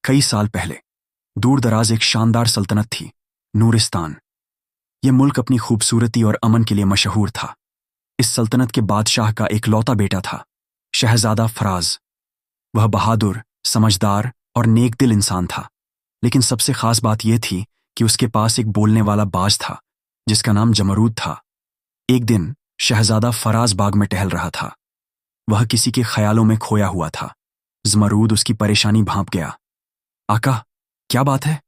कई साल पहले दूर दराज एक शानदार सल्तनत थी, नूरिस्तान। यह मुल्क अपनी खूबसूरती और अमन के लिए मशहूर था। इस सल्तनत के बादशाह का एक लौता बेटा था, शहजादा फराज। वह बहादुर, समझदार और नेकदिल इंसान था, लेकिन सबसे खास बात यह थी कि उसके पास एक बोलने वाला बाज था जिसका नाम जमरूद था। एक दिन शहजादा फराज बाग में टहल रहा था। वह किसी के ख्यालों में खोया हुआ था। जमरूद उसकी परेशानी भांप गया। आका, क्या बात है?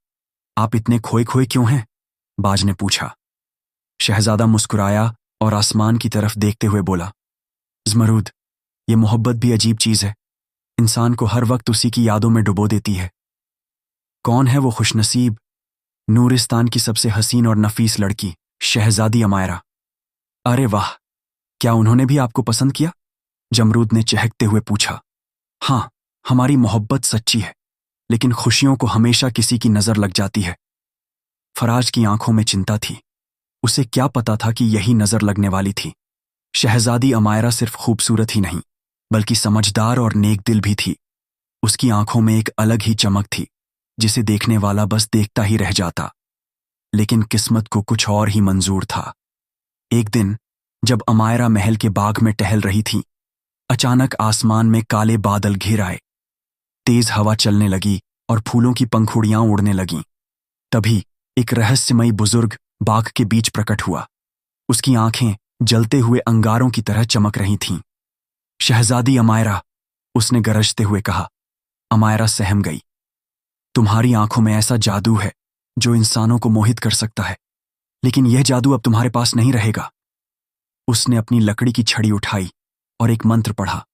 आप इतने खोए खोए क्यों हैं? बाज ने पूछा। शहजादा मुस्कुराया और आसमान की तरफ देखते हुए बोला, जमरूद, ये मोहब्बत भी अजीब चीज है। इंसान को हर वक्त उसी की यादों में डुबो देती है। कौन है वो खुशनसीब? नूरिस्तान की सबसे हसीन और नफीस लड़की, शहजादी अमायरा। अरे वाह, क्या उन्होंने भी आपको पसंद किया? जमरूद ने चहकते हुए पूछा। हाँ, हमारी मोहब्बत सच्ची है, लेकिन खुशियों को हमेशा किसी की नजर लग जाती है। फराज की आंखों में चिंता थी। उसे क्या पता था कि यही नजर लगने वाली थी। शहजादी अमायरा सिर्फ खूबसूरत ही नहीं, बल्कि समझदार और नेकदिल भी थी। उसकी आंखों में एक अलग ही चमक थी, जिसे देखने वाला बस देखता ही रह जाता। लेकिन किस्मत को कुछ और ही मंजूर था। एक दिन जब अमायरा महल के बाग में टहल रही थी, अचानक आसमान में काले बादल घिर आए। तेज हवा चलने लगी और फूलों की पंखुड़ियां उड़ने लगीं। तभी एक रहस्यमयी बुजुर्ग बाग के बीच प्रकट हुआ। उसकी आंखें जलते हुए अंगारों की तरह चमक रही थीं। शहजादी अमायरा, उसने गरजते हुए कहा। अमायरा सहम गई। तुम्हारी आंखों में ऐसा जादू है जो इंसानों को मोहित कर सकता है, लेकिन यह जादू अब तुम्हारे पास नहीं रहेगा। उसने अपनी लकड़ी की छड़ी उठाई और एक मंत्र पढ़ा।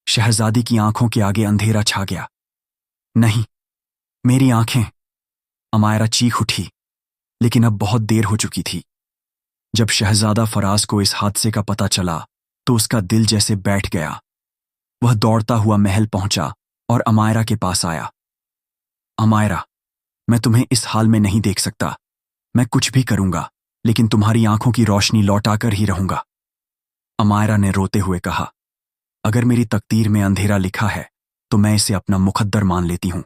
शहजादी की आंखों के आगे अंधेरा छा गया। नहीं, मेरी आंखें! अमायरा चीख उठी, लेकिन अब बहुत देर हो चुकी थी। जब शहजादा फराज को इस हादसे का पता चला तो उसका दिल जैसे बैठ गया। वह दौड़ता हुआ महल पहुंचा और अमायरा के पास आया। अमायरा, मैं तुम्हें इस हाल में नहीं देख सकता। मैं कुछ भी करूंगा, लेकिन तुम्हारी आंखों की रोशनी लौटाकर ही रहूंगा। अमायरा ने रोते हुए कहा, अगर मेरी तकदीर में अंधेरा लिखा है तो मैं इसे अपना मुकद्दर मान लेती हूं,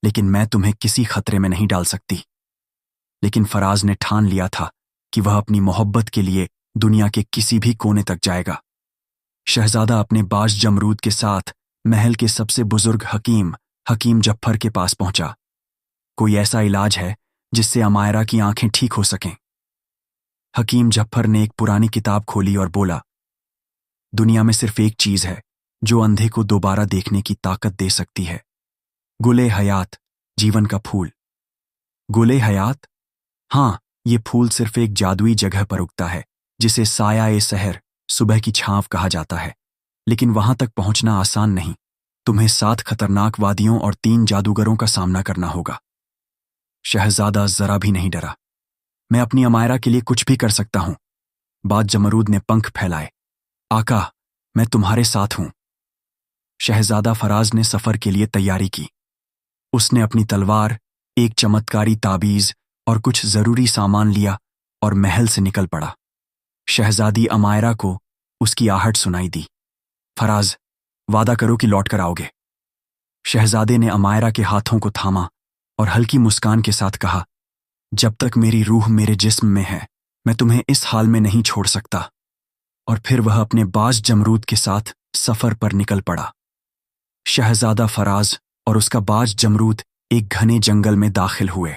लेकिन मैं तुम्हें किसी खतरे में नहीं डाल सकती। लेकिन फराज ने ठान लिया था कि वह अपनी मोहब्बत के लिए दुनिया के किसी भी कोने तक जाएगा। शहजादा अपने बाज जमरूद के साथ महल के सबसे बुजुर्ग हकीम जफ्फर के पास पहुंचा। कोई ऐसा इलाज है जिससे अमायरा की आंखें ठीक हो सकें? हकीम जफ्फर ने एक पुरानी किताब खोली और बोला, दुनिया में सिर्फ एक चीज है जो अंधे को दोबारा देखने की ताकत दे सकती है। गुले हयात, जीवन का फूल। गुले हयात? हाँ, ये फूल सिर्फ एक जादुई जगह पर उगता है जिसे साया-ए-सहर, सुबह की छांव कहा जाता है। लेकिन वहां तक पहुंचना आसान नहीं। तुम्हें 7 खतरनाक वादियों और 3 जादूगरों का सामना करना होगा। शहजादा जरा भी नहीं डरा। मैं अपनी अमायरा के लिए कुछ भी कर सकता हूं। बाज जमरूद ने पंख फैलाए। आका, मैं तुम्हारे साथ हूं। शहजादा फराज ने सफर के लिए तैयारी की। उसने अपनी तलवार, एक चमत्कारी ताबीज और कुछ जरूरी सामान लिया और महल से निकल पड़ा। शहजादी अमायरा को उसकी आहट सुनाई दी। फराज, वादा करो कि लौट कर आओगे। शहजादे ने अमायरा के हाथों को थामा और हल्की मुस्कान के साथ कहा, जब तक मेरी रूह मेरे जिस्म में है, मैं तुम्हें इस हाल में नहीं छोड़ सकता। और फिर वह अपने बाज जमरूद के साथ सफर पर निकल पड़ा। शहजादा फराज और उसका बाज जमरूद एक घने जंगल में दाखिल हुए।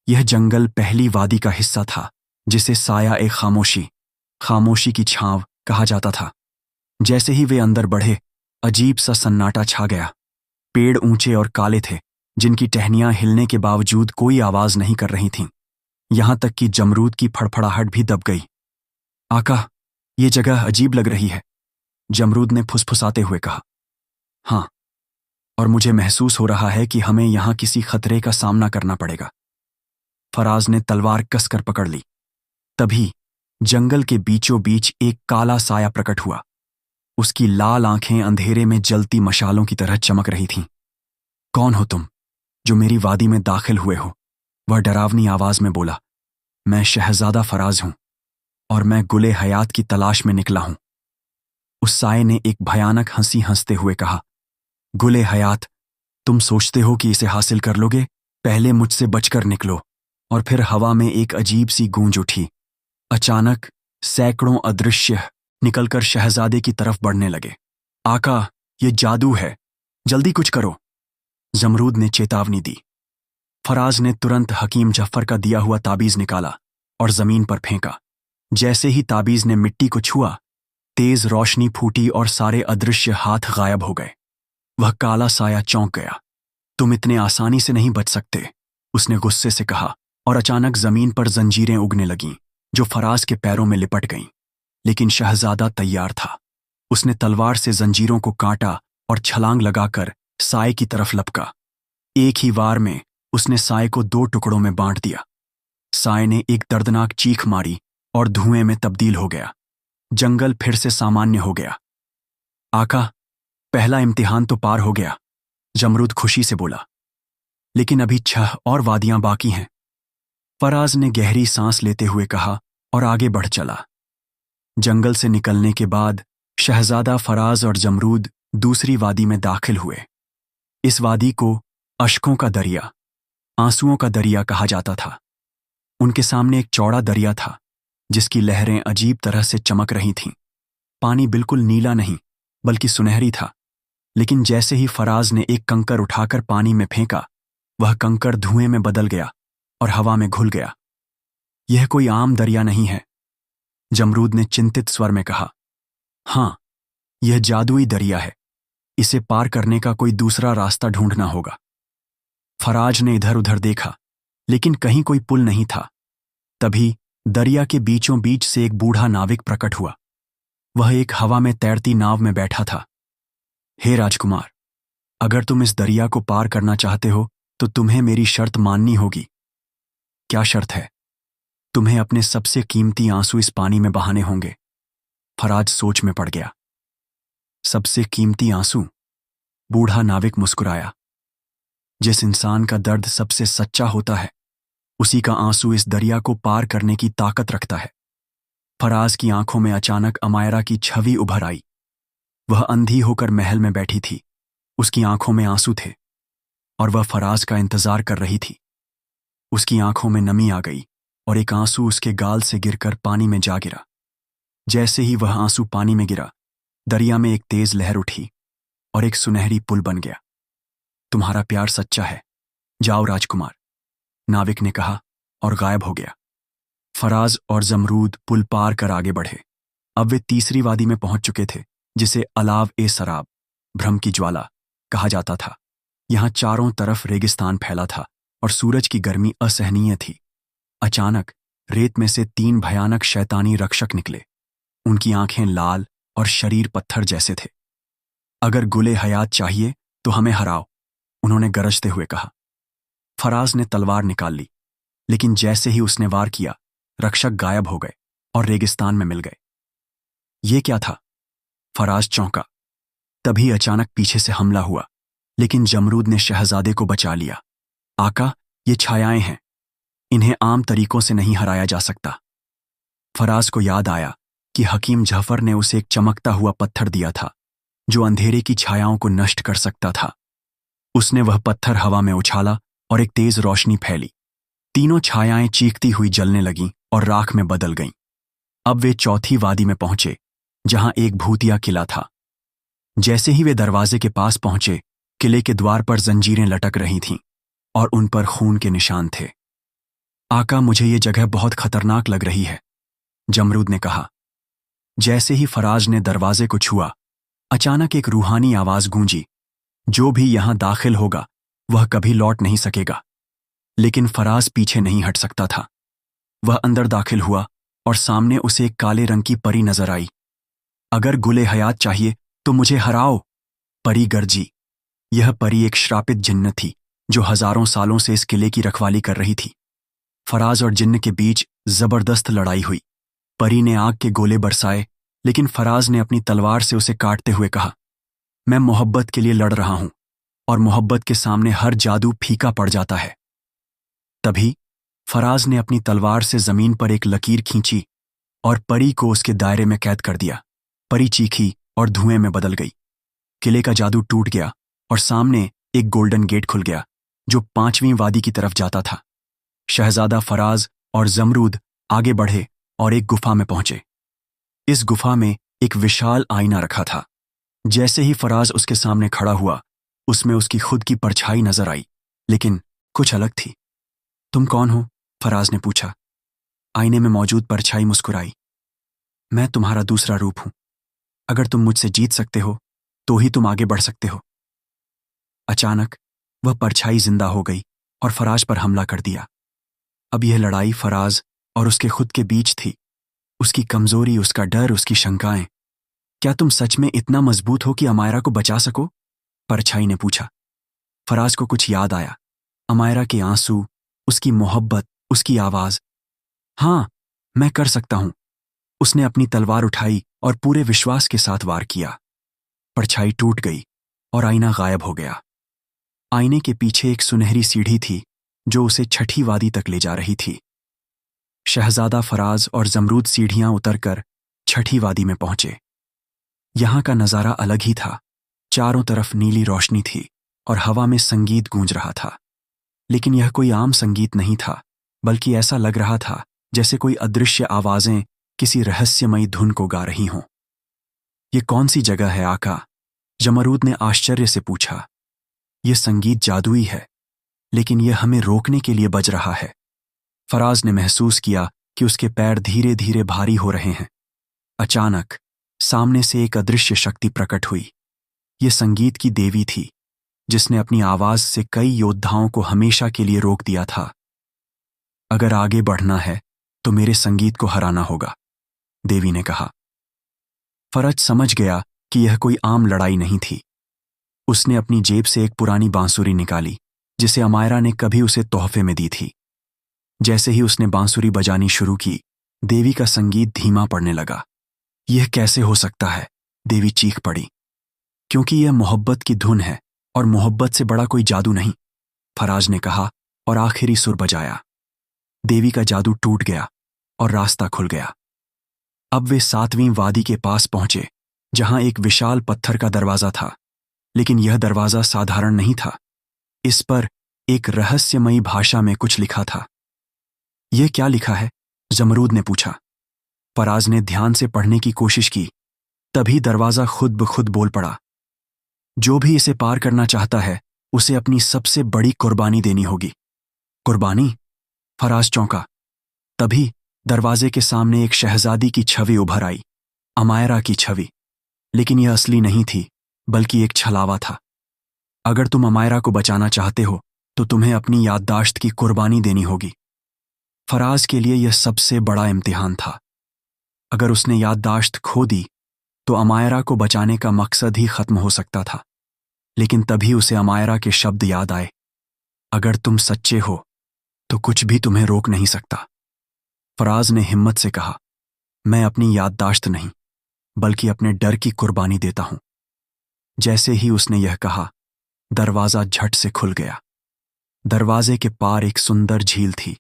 यह जंगल पहली वादी का हिस्सा था जिसे खामोशी की छांव कहा जाता था। जैसे ही वे अंदर बढ़े, अजीब सा सन्नाटा छा गया। पेड़ ऊंचे और काले थे, जिनकी टहनियां हिलने के बावजूद कोई आवाज नहीं कर रही थीं। यहां तक कि जमरूद की फड़फड़ाहट भी दब गई। आका, ये जगह अजीब लग रही है, जमरूद ने फुसफुसाते हुए कहा। हाँ, और मुझे महसूस हो रहा है कि हमें यहां किसी खतरे का सामना करना पड़ेगा। फराज ने तलवार कसकर पकड़ ली। तभी जंगल के बीचों बीच एक काला साया प्रकट हुआ। उसकी लाल आंखें अंधेरे में जलती मशालों की तरह चमक रही थीं। कौन हो तुम जो मेरी वादी में दाखिल हुए हो? वह डरावनी आवाज में बोला। मैं शहजादा फराज हूं और मैं गुले हयात की तलाश में निकला हूं। उस साये ने एक भयानक हंसी हंसते हुए कहा, गुले हयात, तुम सोचते हो कि इसे हासिल कर लोगे? पहले मुझसे बचकर निकलो। और फिर हवा में एक अजीब सी गूंज उठी। अचानक सैकड़ों अदृश्य निकलकर शहजादे की तरफ बढ़ने लगे। आका, ये जादू है, जल्दी कुछ करो, जमरूद ने चेतावनी दी। फराज ने तुरंत हकीम जफर का दिया हुआ ताबीज निकाला और जमीन पर फेंका। जैसे ही ताबीज ने मिट्टी को छुआ, तेज रोशनी फूटी और सारे अदृश्य हाथ गायब हो गए। वह काला साया चौंक गया। तुम इतने आसानी से नहीं बच सकते, उसने गुस्से से कहा। और अचानक जमीन पर जंजीरें उगने लगीं जो फराज के पैरों में लिपट गईं। लेकिन शहजादा तैयार था। उसने तलवार से जंजीरों को काटा और छलांग लगाकर साए की तरफ लपका। एक ही वार में उसने साए को 2 टुकड़ों में बांट दिया। साए ने एक दर्दनाक चीख मारी और धुएं में तब्दील हो गया। जंगल फिर से सामान्य हो गया। आका, पहला इम्तिहान तो पार हो गया, जमरूद खुशी से बोला। लेकिन अभी 6 और वादियां बाकी हैं, फराज ने गहरी सांस लेते हुए कहा और आगे बढ़ चला। जंगल से निकलने के बाद शहजादा, फराज और जमरूद दूसरी वादी में दाखिल हुए। इस वादी को अश्कों का दरिया, आंसुओं का दरिया कहा जाता था। उनके सामने एक चौड़ा दरिया था जिसकी लहरें अजीब तरह से चमक रही थीं। पानी बिल्कुल नीला नहीं बल्कि सुनहरी था। लेकिन जैसे ही फराज ने एक कंकर उठाकर पानी में फेंका, वह कंकर धुएं में बदल गया और हवा में घुल गया। यह कोई आम दरिया नहीं है, जमरूद ने चिंतित स्वर में कहा। हाँ, यह जादुई दरिया है। इसे पार करने का कोई दूसरा रास्ता ढूंढना होगा। फराज ने इधर उधर देखा, लेकिन कहीं कोई पुल नहीं था। तभी दरिया के बीचों बीच से एक बूढ़ा नाविक प्रकट हुआ। वह एक हवा में तैरती नाव में बैठा था। हे राजकुमार, अगर तुम इस दरिया को पार करना चाहते हो तो तुम्हें मेरी शर्त माननी होगी। क्या शर्त है? तुम्हें अपने सबसे कीमती आंसू इस पानी में बहाने होंगे। फराज सोच में पड़ गया। सबसे कीमती आंसू? बूढ़ा नाविक मुस्कुराया। जिस इंसान का दर्द सबसे सच्चा होता है, उसी का आंसू इस दरिया को पार करने की ताकत रखता है। फराज की आंखों में अचानक अमायरा की छवि उभर आई। वह अंधी होकर महल में बैठी थी। उसकी आंखों में आंसू थे और वह फराज का इंतजार कर रही थी। उसकी आंखों में नमी आ गई और एक आंसू उसके गाल से गिरकर पानी में जा गिरा। जैसे ही वह आंसू पानी में गिरा, दरिया में एक तेज लहर उठी और एक सुनहरी पुल बन गया। तुम्हारा प्यार सच्चा है, जाओ राजकुमार, नाविक ने कहा और गायब हो गया। फराज और जमरूद पुल पार कर आगे बढ़े। अब वे तीसरी वादी में पहुंच चुके थे, जिसे अलाव ए सराब, भ्रम की ज्वाला, कहा जाता था। यहां चारों तरफ रेगिस्तान फैला था और सूरज की गर्मी असहनीय थी। अचानक रेत में से 3 भयानक शैतानी रक्षक निकले। उनकी आंखें लाल और शरीर पत्थर जैसे थे। अगर गुले हयात चाहिए तो हमें हराओ, उन्होंने गरजते हुए कहा। फराज ने तलवार निकाल ली, लेकिन जैसे ही उसने वार किया, रक्षक गायब हो गए और रेगिस्तान में मिल गए। ये क्या था? फराज चौंका। तभी अचानक पीछे से हमला हुआ, लेकिन जमरूद ने शहजादे को बचा लिया। आका, ये छायाएं हैं, इन्हें आम तरीकों से नहीं हराया जा सकता। फराज को याद आया कि हकीम जफर ने उसे एक चमकता हुआ पत्थर दिया था जो अंधेरे की छायाओं को नष्ट कर सकता था। उसने वह पत्थर हवा में उछाला और एक तेज रोशनी फैली। तीनों छायाएं चीखती हुई जलने लगीं और राख में बदल गईं। अब वे चौथी वादी में पहुंचे, जहां एक भूतिया किला था। जैसे ही वे दरवाजे के पास पहुंचे, किले के द्वार पर जंजीरें लटक रही थीं और उन पर खून के निशान थे। आका, मुझे ये जगह बहुत खतरनाक लग रही है, जमरूद ने कहा। जैसे ही फराज ने दरवाजे को छुआ, अचानक एक रूहानी आवाज गूंजी, जो भी यहां दाखिल होगा वह कभी लौट नहीं सकेगा। लेकिन फराज पीछे नहीं हट सकता था। वह अंदर दाखिल हुआ और सामने उसे एक काले रंग की परी नजर आई। अगर गुले हयात चाहिए तो मुझे हराओ, परी गरजी। यह परी एक श्रापित जिन्न थी जो हजारों सालों से इस किले की रखवाली कर रही थी। फराज और जिन्न के बीच जबरदस्त लड़ाई हुई। परी ने आग के गोले बरसाए, लेकिन फराज ने अपनी तलवार से उसे काटते हुए कहा, मैं मोहब्बत के लिए लड़ रहा हूं और मोहब्बत के सामने हर जादू फीका पड़ जाता है। तभी फराज ने अपनी तलवार से जमीन पर एक लकीर खींची और परी को उसके दायरे में कैद कर दिया। परी चीखी और धुएं में बदल गई। किले का जादू टूट गया और सामने एक गोल्डन गेट खुल गया जो 5वीं वादी की तरफ जाता था। शहजादा फराज और जमरूद आगे बढ़े और एक गुफा में पहुंचे। इस गुफा में एक विशाल आईना रखा था। जैसे ही फराज उसके सामने खड़ा हुआ, उसमें उसकी खुद की परछाई नजर आई, लेकिन कुछ अलग थी। तुम कौन हो? फराज ने पूछा। आईने में मौजूद परछाई मुस्कुराई। मैं तुम्हारा दूसरा रूप हूं। अगर तुम मुझसे जीत सकते हो तो ही तुम आगे बढ़ सकते हो। अचानक वह परछाई जिंदा हो गई और फराज पर हमला कर दिया। अब यह लड़ाई फराज और उसके खुद के बीच थी। उसकी कमजोरी, उसका डर, उसकी शंकाएं। क्या तुम सच में इतना मजबूत हो कि अमायरा को बचा सको? परछाई ने पूछा। फराज को कुछ याद आया। अमायरा के आंसू, उसकी मोहब्बत, उसकी आवाज। हाँ, मैं कर सकता हूं। उसने अपनी तलवार उठाई और पूरे विश्वास के साथ वार किया। परछाई टूट गई और आईना गायब हो गया। आईने के पीछे एक सुनहरी सीढ़ी थी जो उसे छठी वादी तक ले जा रही थी। शहजादा फराज और जमरूद सीढ़ियां उतरकर छठी वादी में पहुंचे। यहां का नजारा अलग ही था। चारों तरफ नीली रोशनी थी और हवा में संगीत गूंज रहा था। लेकिन यह कोई आम संगीत नहीं था, बल्कि ऐसा लग रहा था जैसे कोई अदृश्य आवाजें किसी रहस्यमयी धुन को गा रही हों। ये कौन सी जगह है आका? जमरूद ने आश्चर्य से पूछा। यह संगीत जादुई है, लेकिन यह हमें रोकने के लिए बज रहा है। फराज ने महसूस किया कि उसके पैर धीरे धीरे भारी हो रहे हैं। अचानक सामने से एक अदृश्य शक्ति प्रकट हुई। यह संगीत की देवी थी, जिसने अपनी आवाज से कई योद्धाओं को हमेशा के लिए रोक दिया था। अगर आगे बढ़ना है तो मेरे संगीत को हराना होगा, देवी ने कहा। फराज समझ गया कि यह कोई आम लड़ाई नहीं थी। उसने अपनी जेब से एक पुरानी बांसुरी निकाली, जिसे अमायरा ने कभी उसे तोहफे में दी थी। जैसे ही उसने बांसुरी बजानी शुरू की, देवी का संगीत धीमा पड़ने लगा। यह कैसे हो सकता है? देवी चीख पड़ी। क्योंकि यह मोहब्बत की धुन है और मोहब्बत से बड़ा कोई जादू नहीं, फराज ने कहा और आखिरी सुर बजाया। देवी का जादू टूट गया और रास्ता खुल गया। अब वे 7वीं वादी के पास पहुंचे, जहां एक विशाल पत्थर का दरवाजा था। लेकिन यह दरवाजा साधारण नहीं था। इस पर एक रहस्यमयी भाषा में कुछ लिखा था। यह क्या लिखा है? जमरूद ने पूछा। फराज ने ध्यान से पढ़ने की कोशिश की। तभी दरवाजा खुद ब खुद बोल पड़ा। जो भी इसे पार करना चाहता है, उसे अपनी सबसे बड़ी कुर्बानी देनी होगी। कुर्बानी? फराज चौंका। तभी दरवाजे के सामने एक शहजादी की छवि उभर आई। अमायरा की छवि। लेकिन यह असली नहीं थी, बल्कि एक छलावा था। अगर तुम अमायरा को बचाना चाहते हो तो तुम्हें अपनी याददाश्त की कुर्बानी देनी होगी। फराज के लिए यह सबसे बड़ा इम्तिहान था। अगर उसने याददाश्त खो दी तो अमायरा को बचाने का मकसद ही खत्म हो सकता था। लेकिन तभी उसे अमायरा के शब्द याद आए। अगर तुम सच्चे हो तो कुछ भी तुम्हें रोक नहीं सकता। फराज ने हिम्मत से कहा, मैं अपनी याददाश्त नहीं, बल्कि अपने डर की कुर्बानी देता हूं। जैसे ही उसने यह कहा, दरवाजा झट से खुल गया। दरवाजे के पार एक सुंदर झील थी।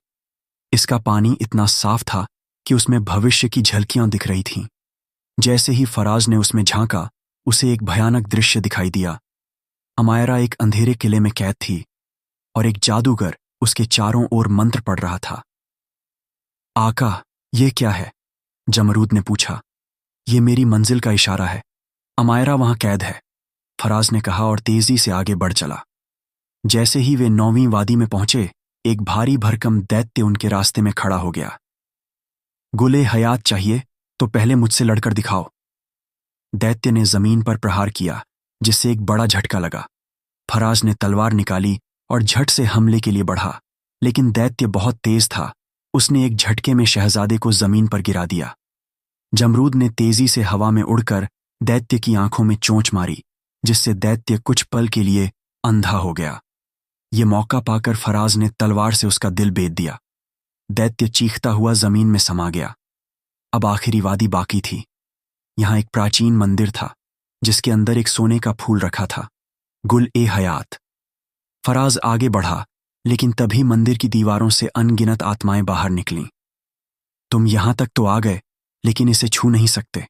इसका पानी इतना साफ था कि उसमें भविष्य की झलकियां दिख रही थीं। जैसे ही फराज ने उसमें झांका, उसे एक भयानक दृश्य दिखाई दिया। अमायरा एक अंधेरे किले में कैद थी और एक जादूगर उसके चारों ओर मंत्र पढ़ रहा था। आका, ये क्या है? जमरूद ने पूछा। ये मेरी मंजिल का इशारा है। अमायरा वहां कैद है, फराज ने कहा और तेजी से आगे बढ़ चला। जैसे ही वे 9वीं वादी में पहुंचे, एक भारी भरकम दैत्य उनके रास्ते में खड़ा हो गया। गुले हयात चाहिए तो पहले मुझसे लड़कर दिखाओ। दैत्य ने जमीन पर प्रहार किया, जिससे एक बड़ा झटका लगा। फराज ने तलवार निकाली और झट से हमले के लिए बढ़ा, लेकिन दैत्य बहुत तेज था। उसने एक झटके में शहजादे को जमीन पर गिरा दिया। जमरूद ने तेजी से हवा में उड़कर दैत्य की आंखों में चोंच मारी, जिससे दैत्य कुछ पल के लिए अंधा हो गया। ये मौका पाकर फराज ने तलवार से उसका दिल बेध दिया। दैत्य चीखता हुआ जमीन में समा गया। अब आखिरी वादी बाकी थी। यहां एक प्राचीन मंदिर था, जिसके अंदर एक सोने का फूल रखा था, गुल-ए-हयात। फराज आगे बढ़ा, लेकिन तभी मंदिर की दीवारों से अनगिनत आत्माएं बाहर निकलीं। तुम यहां तक तो आ गए, लेकिन इसे छू नहीं सकते,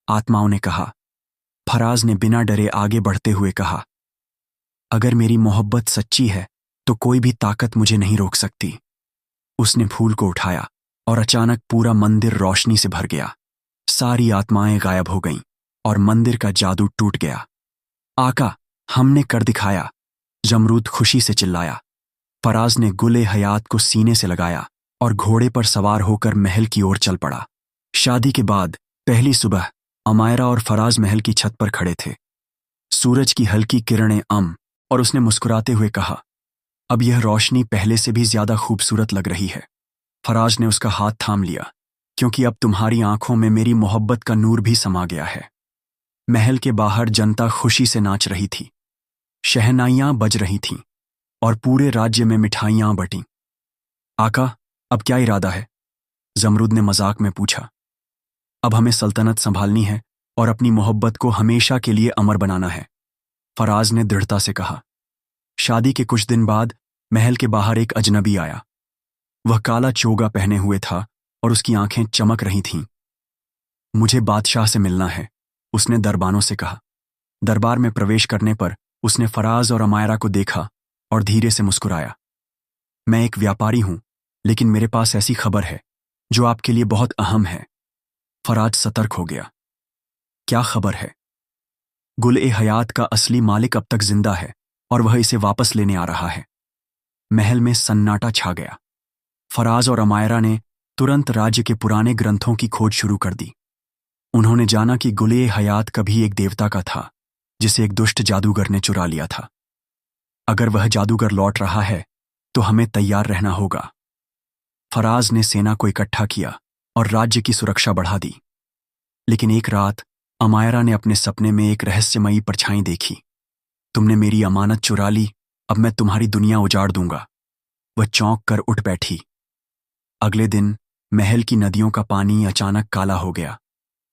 आत्माओं ने कहा। फराज ने बिना डरे आगे बढ़ते हुए कहा, अगर मेरी मोहब्बत सच्ची है तो कोई भी ताकत मुझे नहीं रोक सकती। उसने फूल को उठाया और अचानक पूरा मंदिर रोशनी से भर गया। सारी आत्माएं गायब हो गईं और मंदिर का जादू टूट गया। आका, हमने कर दिखाया, जमरूद खुशी से चिल्लाया। फराज ने गुले हयात को सीने से लगाया और घोड़े पर सवार होकर महल की ओर चल पड़ा। शादी के बाद पहली सुबह अमायरा और फराज महल की छत पर खड़े थे। सूरज की हल्की किरणें और उसने मुस्कुराते हुए कहा, अब यह रोशनी पहले से भी ज्यादा खूबसूरत लग रही है। फराज ने उसका हाथ थाम लिया, क्योंकि अब तुम्हारी आंखों में मेरी मोहब्बत का नूर भी समा गया है। महल के बाहर जनता खुशी से नाच रही थी, शहनाइयां बज रही थीं और पूरे राज्य में मिठाइयां बटीं। आका, अब क्या इरादा है? जमरूद ने मजाक में पूछा। अब हमें सल्तनत संभालनी है और अपनी मोहब्बत को हमेशा के लिए अमर बनाना है, फराज ने दृढ़ता से कहा। शादी के कुछ दिन बाद महल के बाहर एक अजनबी आया। वह काला चोगा पहने हुए था और उसकी आंखें चमक रही थीं। मुझे बादशाह से मिलना है, उसने दरबानों से कहा। दरबार में प्रवेश करने पर उसने फराज और अमायरा को देखा और धीरे से मुस्कुराया। मैं एक व्यापारी हूं, लेकिन मेरे पास ऐसी खबर है जो आपके लिए बहुत अहम है। फराज सतर्क हो गया। क्या खबर है? गुल-ए-हयात का असली मालिक अब तक जिंदा है और वह इसे वापस लेने आ रहा है। महल में सन्नाटा छा गया। फराज और अमायरा ने तुरंत राज्य के पुराने ग्रंथों की खोज शुरू कर दी। उन्होंने जाना कि गुल-ए-हयात कभी एक देवता का था, जिसे एक दुष्ट जादूगर ने चुरा लिया था। अगर वह जादूगर लौट रहा है तो हमें तैयार रहना होगा। फराज ने सेना को इकट्ठा किया और राज्य की सुरक्षा बढ़ा दी। लेकिन एक रात अमायरा ने अपने सपने में एक रहस्यमयी परछाई देखी। तुमने मेरी अमानत चुरा ली, अब मैं तुम्हारी दुनिया उजाड़ दूंगा। वह चौंक कर उठ बैठी। अगले दिन महल की नदियों का पानी अचानक काला हो गया।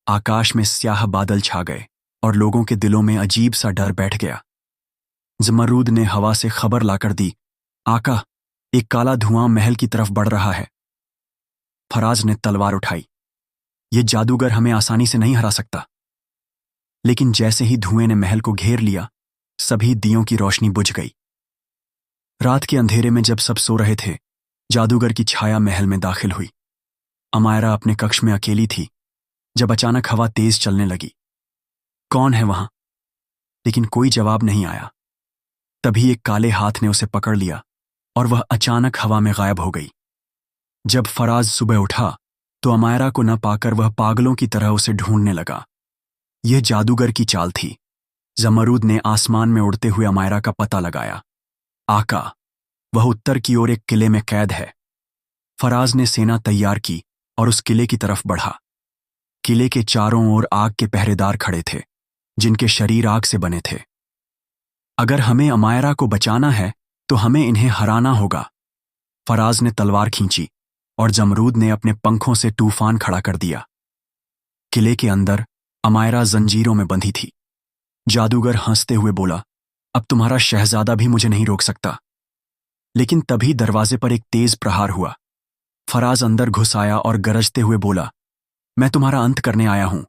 आकाश में स्याह बादल छा गए और लोगों के दिलों में अजीब सा डर बैठ गया। जमरूद ने हवा से खबर लाकर दी, आका, एक काला धुआं महल की तरफ बढ़ रहा है। फराज ने तलवार उठाई। यह जादूगर हमें आसानी से नहीं हरा सकता। लेकिन जैसे ही धुएं ने महल को घेर लिया, सभी दियों की रोशनी बुझ गई। रात के अंधेरे में जब सब सो रहे थे, जादूगर की छाया महल में दाखिल हुई। अमायरा अपने कक्ष में अकेली थी जब अचानक हवा तेज चलने लगी। कौन है वहां? लेकिन कोई जवाब नहीं आया। तभी एक काले हाथ ने उसे पकड़ लिया और वह अचानक हवा में गायब हो गई। जब फराज सुबह उठा तो अमायरा को न पाकर वह पागलों की तरह उसे ढूंढने लगा। यह जादूगर की चाल थी। जमरूद ने आसमान में उड़ते हुए अमायरा का पता लगाया। आका, वह उत्तर की ओर एक किले में कैद है। फराज ने सेना तैयार की और उस किले की तरफ बढ़ा। किले के चारों ओर आग के पहरेदार खड़े थे, जिनके शरीर आग से बने थे। अगर हमें अमायरा को बचाना है तो हमें इन्हें हराना होगा। फराज ने तलवार खींची और जमरूद ने अपने पंखों से तूफान खड़ा कर दिया। किले के अंदर अमायरा जंजीरों में बंधी थी। जादूगर हंसते हुए बोला, अब तुम्हारा शहजादा भी मुझे नहीं रोक सकता। लेकिन तभी दरवाजे पर एक तेज प्रहार हुआ। फराज अंदर घुस आया और गरजते हुए बोला, मैं तुम्हारा अंत करने आया हूं।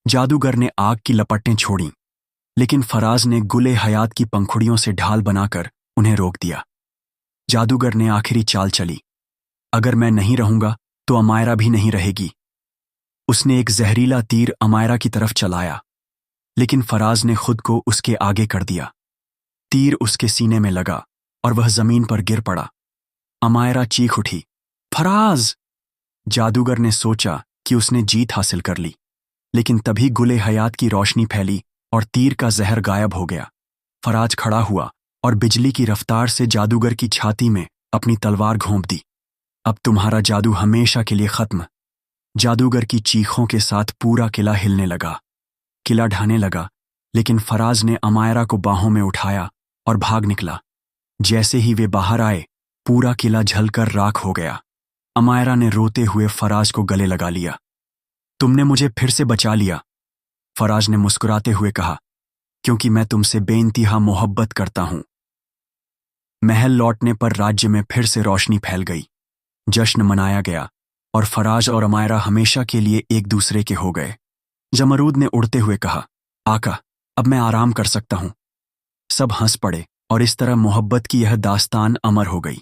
जादूगर ने आग की लपटें छोड़ीं, लेकिन फराज ने गुल-ए-हयात की पंखुड़ियों से ढाल बनाकर उन्हें रोक दिया। जादूगर ने आखिरी चाल चली, अगर मैं नहीं रहूंगा तो अमायरा भी नहीं रहेगी। उसने एक जहरीला तीर अमायरा की तरफ चलाया, लेकिन फराज ने खुद को उसके आगे कर दिया। तीर उसके सीने में लगा और वह जमीन पर गिर पड़ा। अमायरा चीख उठी, फराज! जादूगर ने सोचा कि उसने जीत हासिल कर ली, लेकिन तभी गुल-ए-हयात की रोशनी फैली और तीर का जहर गायब हो गया। फराज खड़ा हुआ और बिजली की रफ्तार से जादूगर की छाती में अपनी तलवार घोंप दी। अब तुम्हारा जादू हमेशा के लिए खत्म। जादूगर की चीखों के साथ पूरा किला हिलने लगा। किला ढहने लगा, लेकिन फराज ने अमायरा को बाहों में उठाया और भाग निकला। जैसे ही वे बाहर आए, पूरा किला जलकर राख हो गया। अमायरा ने रोते हुए फराज को गले लगा लिया। तुमने मुझे फिर से बचा लिया, फराज ने मुस्कुराते हुए कहा, क्योंकि मैं तुमसे बेइंतहा मोहब्बत करता हूं। महल लौटने पर राज्य में फिर से रोशनी फैल गई। जश्न मनाया गया और फराज और अमायरा हमेशा के लिए एक दूसरे के हो गए। जमरूद ने उड़ते हुए कहा, आका, अब मैं आराम कर सकता हूं। सब हंस पड़े और इस तरह मोहब्बत की यह दास्तान अमर हो गई।